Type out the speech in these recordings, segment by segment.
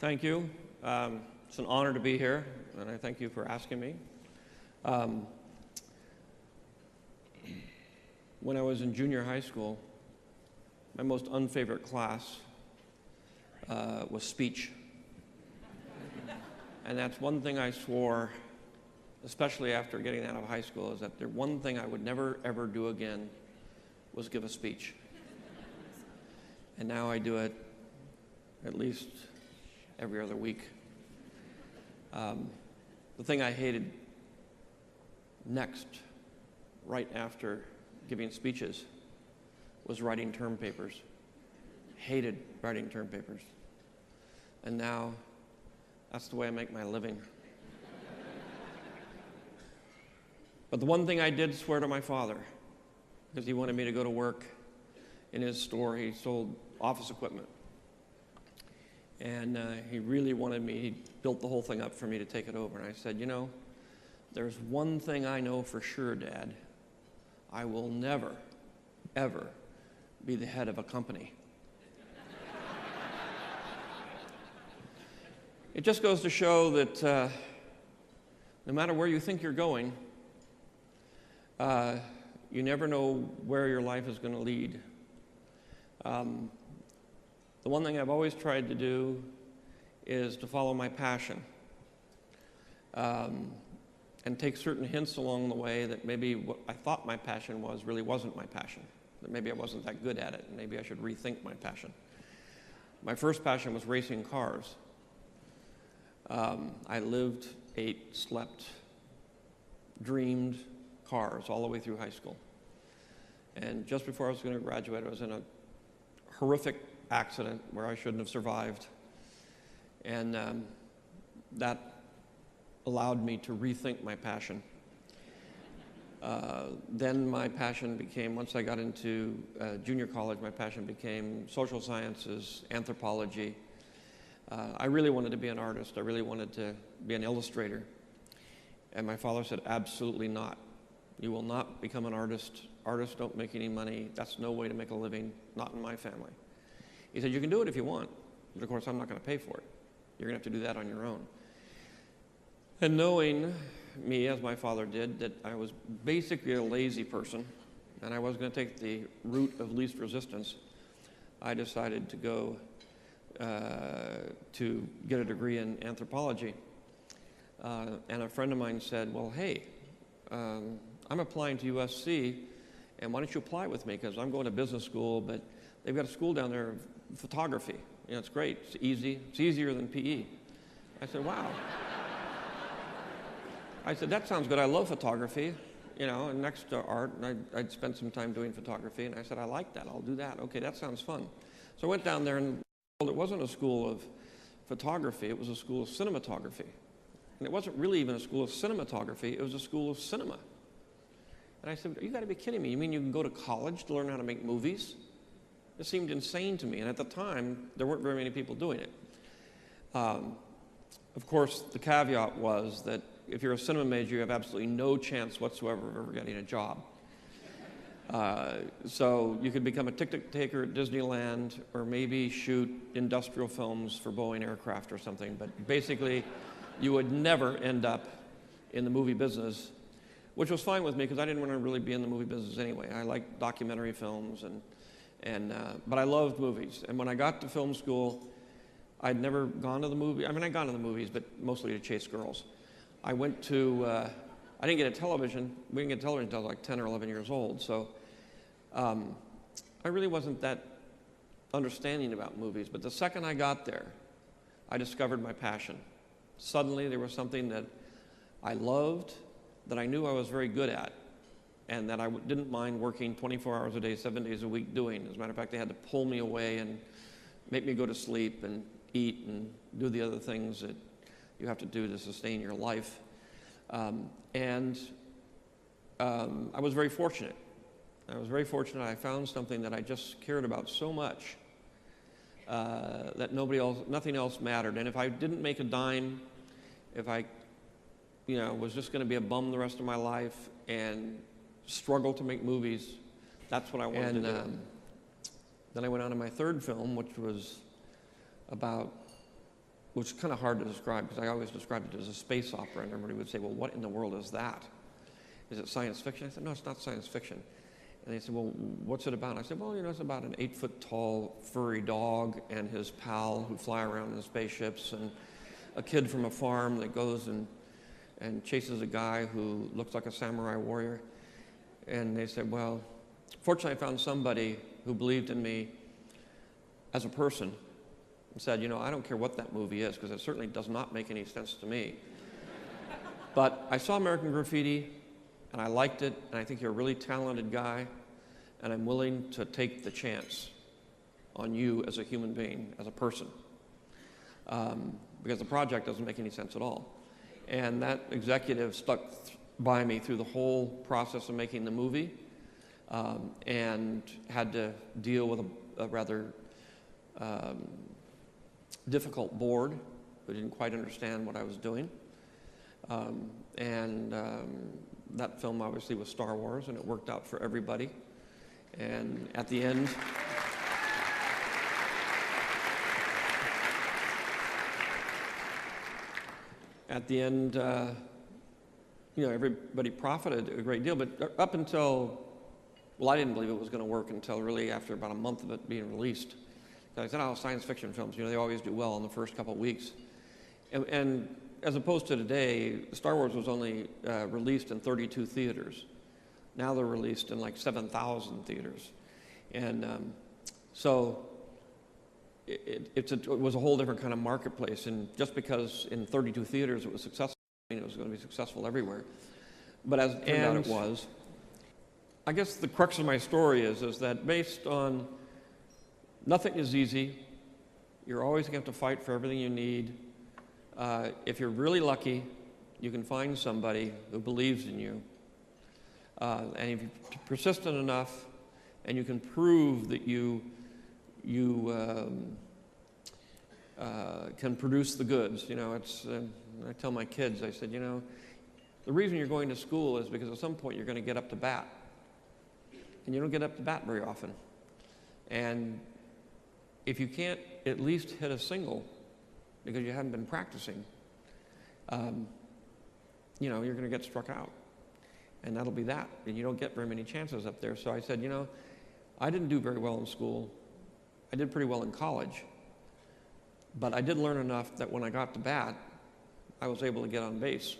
Thank you. It's an honor to be here, and I thank you for asking me. When I was in junior high school, my most unfavorite class was speech. And that's one thing I swore, especially after getting out of high school, is that the one thing I would never, ever do again was give a speech. And now I do it at least every other week. The thing I hated next, right after giving speeches, was writing term papers. Hated writing term papers. And now, that's the way I make my living. But the one thing I did swear to my father, because he wanted me to go to work in his store. He sold office equipment. And he really wanted me, he built the whole thing up for me to take it over. And I said, you know, there's one thing I know for sure, Dad. I will never, ever be the head of a company. It just goes to show that no matter where you think you're going, you never know where your life is going to lead. The one thing I've always tried to do is to follow my passion and take certain hints along the way that maybe what I thought my passion was really wasn't my passion, that maybe I wasn't that good at it, and maybe I should rethink my passion. My first passion was racing cars. I lived, ate, slept, dreamed cars all the way through high school. And just before I was going to graduate, I was in a horrific accident where I shouldn't have survived. And that allowed me to rethink my passion. Then my passion became, once I got into junior college, my passion became social sciences, anthropology. I really wanted to be an artist. I really wanted to be an illustrator. And my father said, absolutely not. You will not become an artist. Artists don't make any money. That's no way to make a living, not in my family. He said, you can do it if you want, but of course I'm not going to pay for it. You're going to have to do that on your own. And knowing me, as my father did, that I was basically a lazy person, and I was going to take the route of least resistance, I decided to go to get a degree in anthropology. And a friend of mine said, well, hey, I'm applying to USC, and why don't you apply with me? Because I'm going to business school, but they've got a school down there of photography. You know, it's great. It's easy. It's easier than PE. I said, wow. I said, that sounds good. I love photography, you know, and next to art, and I'd spent some time doing photography, and I said, I like that. I'll do that. Okay, that sounds fun. So I went down there, and it wasn't a school of photography. It was a school of cinematography. And it wasn't really even a school of cinematography. It was a school of cinema. And I said, you got to be kidding me. You mean you can go to college to learn how to make movies? It seemed insane to me, and at the time, there weren't very many people doing it. Of course, the caveat was that if you're a cinema major, you have absolutely no chance whatsoever of ever getting a job. So you could become a ticket taker at Disneyland, or maybe shoot industrial films for Boeing aircraft or something, but basically, you would never end up in the movie business, which was fine with me because I didn't want to really be in the movie business anyway. I liked documentary films, but I loved movies. And when I got to film school, I'd never gone to the movie. I mean, I'd gone to the movies, but mostly to chase girls. I went to, I didn't get a television. We didn't get television until I was like 10 or 11 years old. So I really wasn't that understanding about movies. But the second I got there, I discovered my passion. Suddenly, there was something that I loved, that I knew I was very good at, and that I didn't mind working 24 hours a day, 7 days a week doing. As a matter of fact, they had to pull me away and make me go to sleep and eat and do the other things that you have to do to sustain your life. I was very fortunate. I was very fortunate. I found something that I just cared about so much that nothing else mattered. And if I didn't make a dime, if I, was just going to be a bum the rest of my life and struggle to make movies, that's what I wanted to do. Then I went on to my third film, which was about which is kind of hard to describe because I always described it as a space opera, and everybody would say, well, what in the world is that? Is it science fiction? I said, no, it's not science fiction. And they said, well, what's it about? And I said, well, it's about an 8-foot-tall furry dog and his pal who fly around in spaceships, and a kid from a farm that goes and chases a guy who looks like a samurai warrior. And they said, well, fortunately I found somebody who believed in me as a person and said, I don't care what that movie is, because it certainly does not make any sense to me. But I saw American Graffiti, and I liked it, and I think you're a really talented guy, and I'm willing to take the chance on you as a human being, as a person, because the project doesn't make any sense at all. And that executive stuck by me through the whole process of making the movie, and had to deal with a rather difficult board who didn't quite understand what I was doing. That film obviously was Star Wars, and it worked out for everybody. And at the end, everybody profited a great deal. But up until, well, I didn't believe it was going to work until really after about a month of it being released. I said, science fiction films, they always do well in the first couple of weeks. And as opposed to today, Star Wars was only released in 32 theaters. Now they're released in like 7,000 theaters. And so it was a whole different kind of marketplace. And just because in 32 theaters it was successful, it was going to be successful everywhere. But as it turned out, it was. I guess the crux of my story is that based on nothing is easy, you're always going to have to fight for everything you need. If you're really lucky, you can find somebody who believes in you. And if you're persistent enough and you can prove that you can produce the goods, I tell my kids, I said, the reason you're going to school is because at some point you're going to get up to bat. And you don't get up to bat very often. And if you can't at least hit a single because you haven't been practicing, you're going to get struck out. And that'll be that. And you don't get very many chances up there. So I said, I didn't do very well in school. I did pretty well in college. But I did learn enough that when I got to bat, I was able to get on base.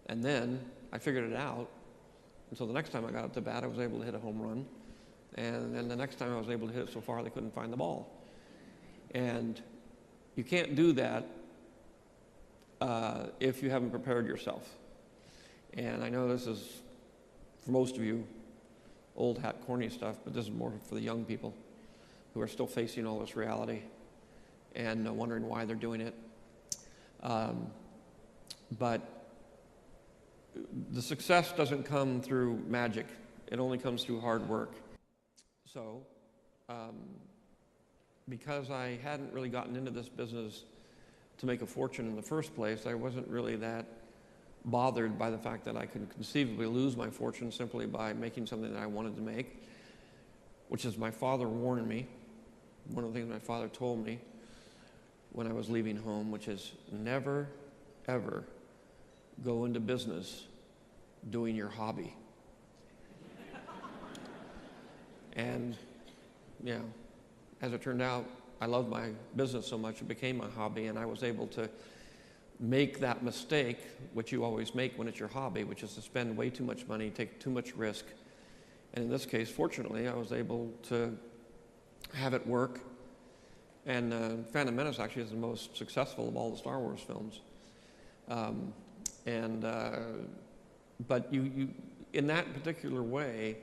And then I figured it out. And so the next time I got up to bat, I was able to hit a home run. And then the next time I was able to hit it so far they couldn't find the ball. And you can't do that if you haven't prepared yourself. And I know this is, for most of you, old hat corny stuff, but this is more for the young people who are still facing all this reality and wondering why they're doing it. But the success doesn't come through magic. It only comes through hard work. So, because I hadn't really gotten into this business to make a fortune in the first place, I wasn't really that bothered by the fact that I could conceivably lose my fortune simply by making something that I wanted to make, which is my father warned me. One of the things my father told me when I was leaving home, which is never, ever go into business doing your hobby. And, as it turned out, I loved my business so much it became my hobby, and I was able to make that mistake, which you always make when it's your hobby, which is to spend way too much money, take too much risk. And in this case, fortunately, I was able to have it work. And Phantom Menace actually is the most successful of all the Star Wars films. But you, in that particular way,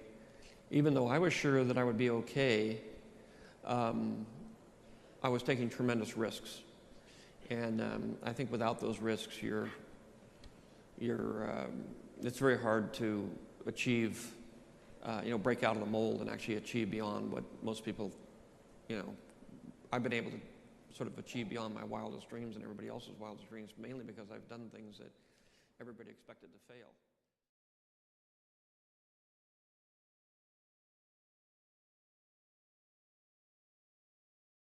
even though I was sure that I would be okay, I was taking tremendous risks. And I think without those risks, it's very hard to achieve, break out of the mold and actually achieve beyond what most people, I've been able to sort of achieve beyond my wildest dreams and everybody else's wildest dreams, mainly because I've done things that everybody expected to fail.